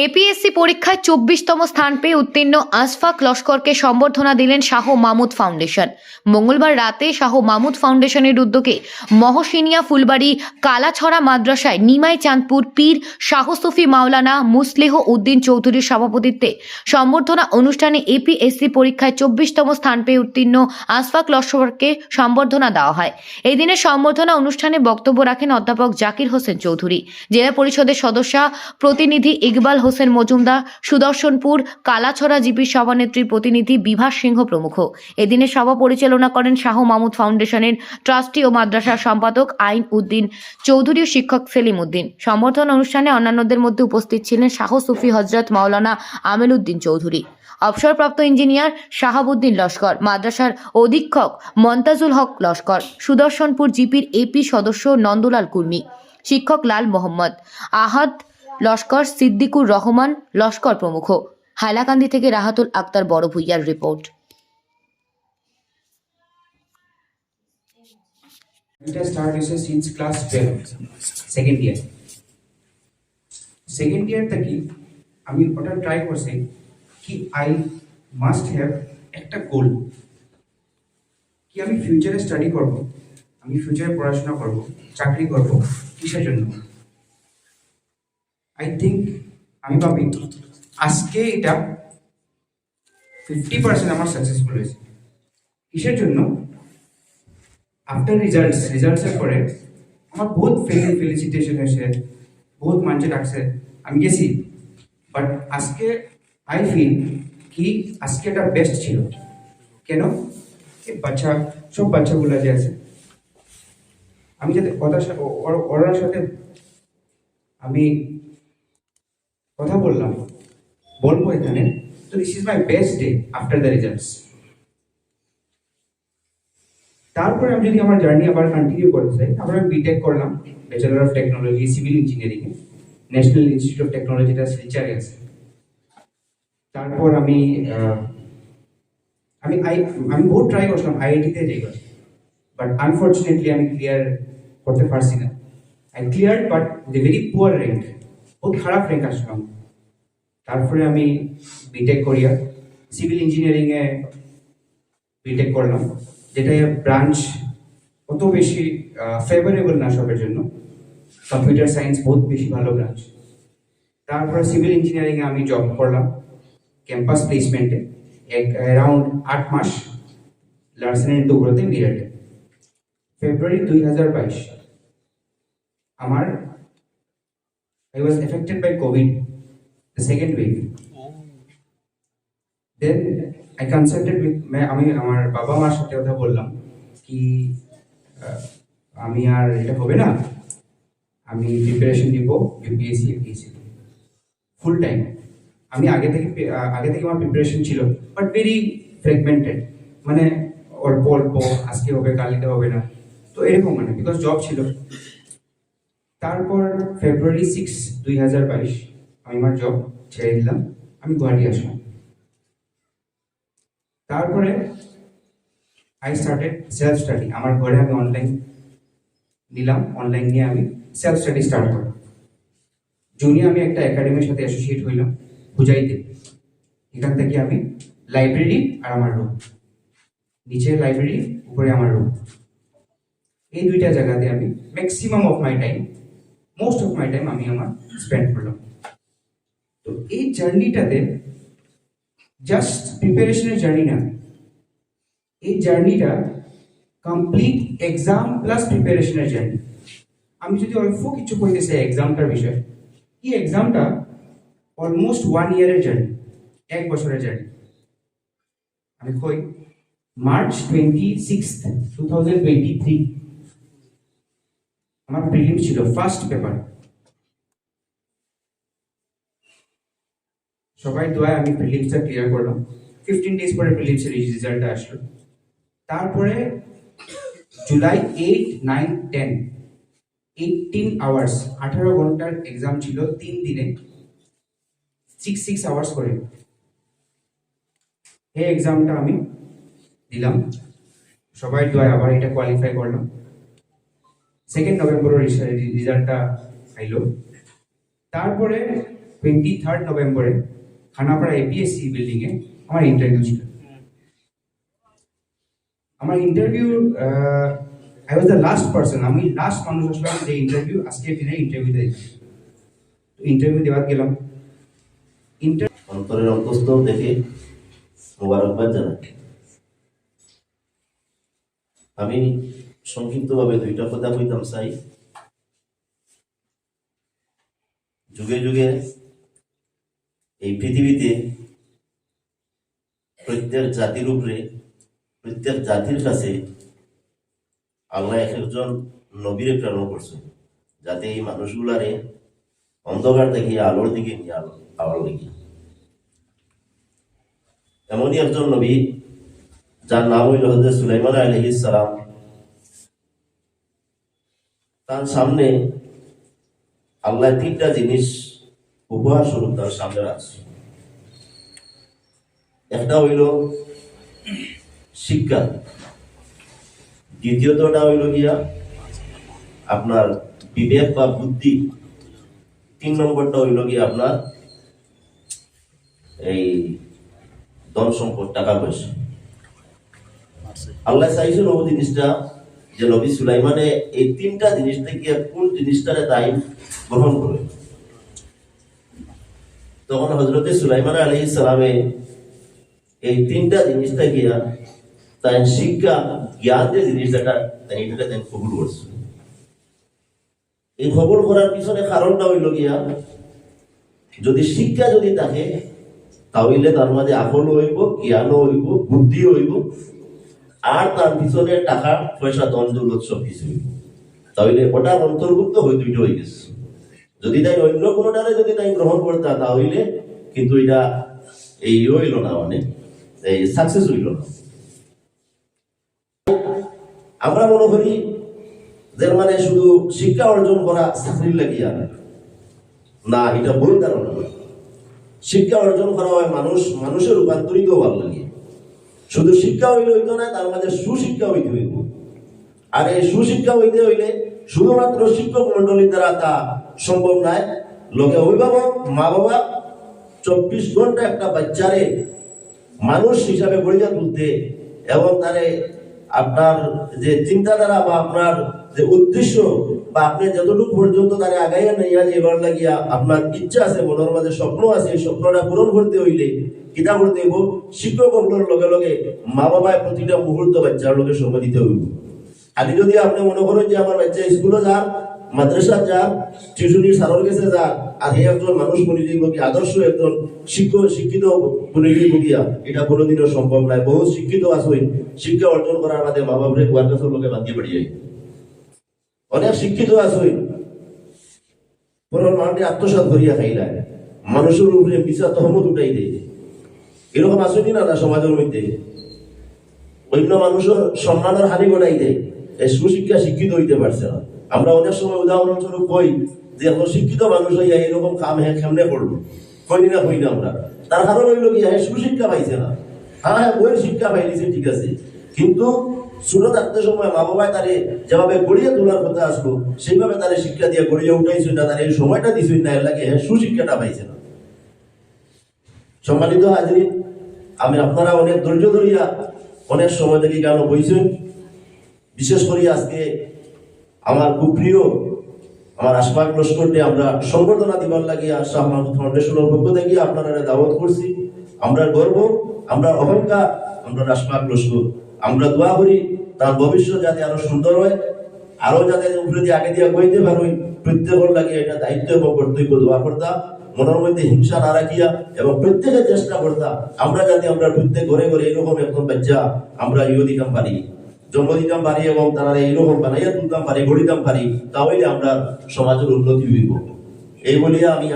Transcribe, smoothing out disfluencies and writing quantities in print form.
APS-C পরীক্ষায় 24তম স্থান পেয়ে উত্তীর্ণ আশফাক লস্করকে সম্বর্ধনা দিলেন শাহ মাহমুদ ফাউন্ডেশন। মঙ্গলবার রাতে শাহ মাহমুদ ফাউন্ডেশনের উদ্যোগে মহসিনিয়া ফুলবাড়ি কালাছড়া মাদ্রাসায় নিমাই চাঁদপুর পীর শাহ সুফি মাওলানা মুসলিহ উদ্দিন চৌধুরীর সভাপতিত্বে সম্বর্ধনা অনুষ্ঠানে এপিএসসি পরীক্ষায় 24তম স্থান পেয়ে উত্তীর্ণ আশফাক লস্করকে সম্বর্ধনা দেওয়া হয়। এই দিনের সম্বর্ধনা অনুষ্ঠানে বক্তব্য রাখেন অধ্যাপক জাকির হোসেন চৌধুরী, জেলা পরিষদের সদস্য প্রতিনিধি ইকবাল হোসেন মজুমদার, সুদর্শনপুর কালাছড়া জিপির সভানেত্রীর প্রতিনিধি বিভাস সিংহ প্রমুখ। এদিনের সভা পরিচালনা করেন শাহ মাহমুদ ফাউন্ডেশনের ট্রাস্টি ও মাদ্রাসার সম্পাদক আইন উদ্দিন চৌধুরী ও শিক্ষক সেলিম উদ্দিন। সম্বর্ধনা অনুষ্ঠানে অন্যান্যদের মধ্যে উপস্থিত ছিলেন শাহ সুফি হজরত মাওলানা আমেল উদ্দিন চৌধুরী, অবসরপ্রাপ্ত ইঞ্জিনিয়ার শাহাবুদ্দিন লস্কর, মাদ্রাসার অধীক্ষক মন্তাজুল হক লস্কর, সুদর্শনপুর জিপির এপি সদস্য নন্দলাল কুর্মী, শিক্ষক লাল মোহাম্মদ, আহাদ লস্কর, সিদ্দিকুর রহমান লস্কর প্রমুখ। হাইলাকান্দি থেকে রাহাতুল আক্তার বড় ভূঁইয়ার রিপোর্ট। এটা স্টার্ট হয়েছে since class 12 second year. Second year থেকে আমি ওটা ট্রাই করছি কি আই মাস্ট হ্যাভ একটা গোল, কি আমি ফিউচারে স্টাডি করব, আমি ফিউচারে পড়াশোনা করব, চাকরি করব, কিসের জন্য। আই থিঙ্ক আমি ভাবি আজকে এটা 50% আমার সাকসেসফুল হয়েছে। কিসের জন্য? আফটার রেজাল্টসের পরে আমার বহুত ফেলিসিটেশন হয়েছে, বহুত মানুষে ডাকছে, আমি গেছি। বাট আজকে আই ফিল কি আজকে এটা বেস্ট ছিল। কেন? সব বাচ্চাগুলো যে আছে, আমি যাতে ওরার সাথে আমি কথা বলবো এখানে, তো this is my best day after the results. তারপরে আমি যদি আমার জার্নি আবার কন্টিনিউ করতে চাই, আবার আমি বিটেক করলাম, bachelor of technology civil engineering এ ন্যাশনাল ইনস্টিটিউট অফ টেকনোলজিটা শিলচরে আছে। তারপর আমি বহুত ট্রাই করছিলাম আইআইটিতে যাইবার, বাট আনফর্চুনেটলি আমি ক্লিয়ার করতে পারছি না। I clear but with very poor rank, বহুত খারাপ র্যাঙ্ক আসলাম। তারপরে আমি বিটেক করিয়া সিভিল ইঞ্জিনিয়ারিং এ বিটেক করলাম, যেটা ব্রাঞ্চ অত বেশি ফেভারেবল না সবার জন্য। কম্পিউটার সায়েন্স বহুত বেশি ভালো ব্রাঞ্চ। তারপরে সিভিল ইঞ্জিনিয়ারিং এ আমি জব করলাম ক্যাম্পাস প্লেসমেন্টে অ্যারাউন্ড 8 মাস লার্সেনের দুর্গতে মিরাটে। ফেব্রুয়ারি 2022 আমার I was affected by COVID, the second wave. Then I consulted with আমি আমার বাবা মার সাথে কথা বললাম কি আমি আর এটা হবে না, আমি প্রিপারেশন দিব ইউপিএসসি এপিএসসি ফুল টাইম। আমি আগে থেকে আমার প্রিপারেশন ছিল, বাট ভেরি ফ্র্যাগমেন্টেড, মানে অল্প অল্প, আজকে হবে কালকে হবে না, তো এরকম মানে বিকজ জব ছিল। তারপর ফেব্রুয়ারি 6, 2022 আমি আমার জব ছেড়ে দিলাম, আমি গুয়াহাটি আসলাম। তারপরে আই স্টার্টেড সেলফ স্টাডি। আমার ঘরে আমি অনলাইন নিলাম, অনলাইন নিয়ে আমি সেলফ স্টাডি স্টার্ট করলাম। জুনে আমি একটা একাডেমির সাথে অ্যাসোসিয়েট হইলাম হুজাইতে। এখান থেকে আমি লাইব্রেরি আর আমার রুম, নিচে লাইব্রেরি, উপরে আমার রুম, এই দুইটা জায়গাতে আমি maximum of my time, most of my time আমি আমার স্পেন্ড করলাম। তো এই জার্নিটাতে জাস্ট প্রিপারেশনের জার্নি না, এই জার্নিটা কমপ্লিট এক্সাম প্লাস প্রিপারেশনের জার্নি। আমি যদি অল্প কিছু কইতে চাই এক্সামটার বিষয়ে, এই এক্সামটা অলমোস্ট 1 ইয়ারের জার্নি, 1 বছরের জার্নি। আমি কই মার্চ 26, 2023 আমার প্রিলিম ছিল, ফার্স্ট পেপার। সবাই দোয়ায় আমি প্রিলিমসটা ক্লিয়ার করলাম। 15 ডেজ পরে প্রিলিমসের রেজাল্টটা আসলো। তারপরে জুলাই 8, 9, 10 18 আওয়ার্স, 18 ঘন্টার এক্সাম ছিল 3 দিনে, 6 আওয়ার্স করে। এই এক্সামটা আমি দিলাম, সবাই দোয়ায় আবার এটা কোয়ালিফাই করলাম। 2 নভেম্বরের রেজাল্টটা আইলো। তারপরে 23 নভেম্বরে খানাপাড়া এপিএসসি বিল্ডিংয়ে আমার ইন্টারভিউ ছিল। আমার interview I was the last person, আমি লাস্ট মানুষ আসলাম যে ইন্টারভিউ আজকের দিনে ইন্টারভিউতে ইন্টারভিউ দেওয়ার গেলাম। অন্তরের অন্তঃস্থল থেকে মোবারকবাদ জানাই। আমি সংক্ষিপ্তভাবে দুইটা কথা কইতাম চাই। যুগে যুগে এই পৃথিবীতে প্রত্যেক জাতির উপরে, প্রত্যেক জাতির কাছে আল্লাহ এক একজন নবীরে প্রেরণ করছেন, যাতে এই মানুষগুলারে অন্ধকার থেকে আলোর দিকে নিয়ে আওয়ার লেগে। এমনই একজন নবী যার নাম হইল হযরত সুলাইমান আলাইহিস সালাম। তার সামনে আল্লাহ তিনটা জিনিস উপহার স্বরূপ তার সামনে রাখছে। একটা হইল শিক্ষা, দ্বিতীয়টা হইল গিয়া আপনার বিবেক বা বুদ্ধি, 3 নম্বরটা হইল গিয়া আপনার এই ধন সম্পদ, টাকা পয়সা। আল্লাহ চাইছিল ও জিনিসটা যে নবী সুলাইমানে এই 3টা জিনিস থেকে কোন জিনিসটারে তাই গ্রহণ করে। তখন হযরতে সুলাইমান আলাইহিস সালামে এই 3টা জিনিসটা গিয়া তাই শিক্ষা, জ্ঞান যে জিনিসটা তাই এটা তাই কবুল করছে। এই কবুল করার পিছনে কারণটা হইল গিয়া, যদি শিক্ষা যদি থাকে তাহলে তার মাঝে আকল হইব, জ্ঞানও হইব, বুদ্ধি হইব, আর তার পিছনে টাকা পয়সা ধন দৌলত সব কিছু হইব। তাহলে ওটার অন্তর্ভুক্ত হয়ে দুইটা হয়ে গেছে। যদি তাই অন্য কোনোটারে যদি তাই গ্রহণ করতে তাহলে কিন্তু এটা এই হইল না, মানে এই সাকসেস হইল না। আমরা মনে করি যে মানে শুধু শিক্ষা অর্জন করা চাকরির লাগিয়া না, এটা ভুল ধারণা। শিক্ষা অর্জন করা হয় মানুষের রূপান্তরিত হওয়ার লাগে। শুধু শিক্ষা হইতো না, তার মাঝে সুশিক্ষা হইতে হইব। আর এই সুশিক্ষা হইতে হইলে শুধুমাত্র শিক্ষক মন্ডলীর দ্বারা তা সম্ভব নয়। লোকে অভিভাবক, মা বাবা 24 ঘন্টা একটা বাচ্চারে মানুষ হিসাবে গড়িয়া তুলতে এবং তারে আপনার যে চিন্তাধারা বা আপনার যে উদ্দেশ্য বা আপনি যতটুকু পর্যন্ত তারা আগাইয়া নিয়ে এবার লাগিয়া আপনার ইচ্ছা আছে, মনের মাঝে স্বপ্ন আছে, এই স্বপ্নটা পূরণ করতে হইলে কিতা করতে হইব? শিক্ষক লগে লগে মা বাবায় প্রতিটা মুহূর্ত বাচ্চার লোকে সময় দিতে হইব। আগে যদি আপনি মনে করেন যে আমার বাচ্চা স্কুলে যান, মাদ্রাসা যান, টিউশনির স্যারের কাছে যান, আর এই একজন মানুষ বনি দিব কি আদর্শ একজন শিক্ষিত বনি দিব গিয়া, এটা কোনোদিনও সম্ভব নয়। বহু শিক্ষিত আছে, শিক্ষা অর্জন করার বাদে মা বাবরে কুয়ার কাছে লোকে বাঁধিয়ে বাড়িয়ে। অনেক শিক্ষিত আছে, মানুষ আত্মসাৎ করিয়া খাইলা, মানুষের উপরে বিচার তহমত উঠাই দেয়। এরকম আসেনি না সমাজের মধ্যে? অন্য মানুষের সম্মানের হানি ঘটাই দেয়, সুশিক্ষা শিক্ষিত হইতে পারছে না। আমরা অনেক সময় উদাহরণস্বরূপ কই যে এখন শিক্ষিত মানুষ হইয়া এরকম কাম কেমনে করবো, কই না আমরা। তার কারণ হইল কি, সুশিক্ষা পাইছে না। হ্যাঁ বইয়ের শিক্ষা পাইছে, ঠিক আছে, কিন্তু ছোট থাকতে সময় মা বাবায় তারে যেভাবে গড়িয়ে তোলার কথা আসলো সেইভাবে তারে শিক্ষা দিয়ে গড়িয়ে উঠাইছে না, তার এই সময়টা দিছই না, এর লাগে সুশিক্ষাটা পাইছে না। সম্মানিত হাজরিন, আমি আপনারা অনেক ধৈর্য ধরিয়া অনেক সময় থেকে গান বইছেন। বিশেষ করে আজকে আমার খুব প্রিয় আমার আশফাক লস্করকে আমরা সংবর্ধনা দিবার লাগিয়া শাহ মাহমুদ ফাউন্ডেশনের পক্ষ থেকে আপনারা দাওয়াত করছি। আমরা গর্ব, আমরা অহংকার, আমরা আশফাক লস্কর। আমরা দোয়া করি তার ভবিষ্যৎ যাতে আরো সুন্দর হয়, আরো যাতে উপরে দিয়ে আগে দিয়ে বইতে পারোই। প্রত্যেকের লাগে এটা দায়িত্ব এবং কর্তব্য দোয়া করতাম, মনের মধ্যে হিংসা না রাখিয়া, এবং প্রত্যেকের চেষ্টা করতাম আমরা যাতে আমরা প্রত্যেক ঘরে ঘরে এরকম একজন বাচ্চা আমরা দিতাম পারি, জন্ম দিতাম পারি, এবং তারা এইরকম বানাইয়া তুলতাম পারি, গড়িতাম পারি, তাহলে আমরা সমাজের উন্নতি হইব। এই বলিয়া আমি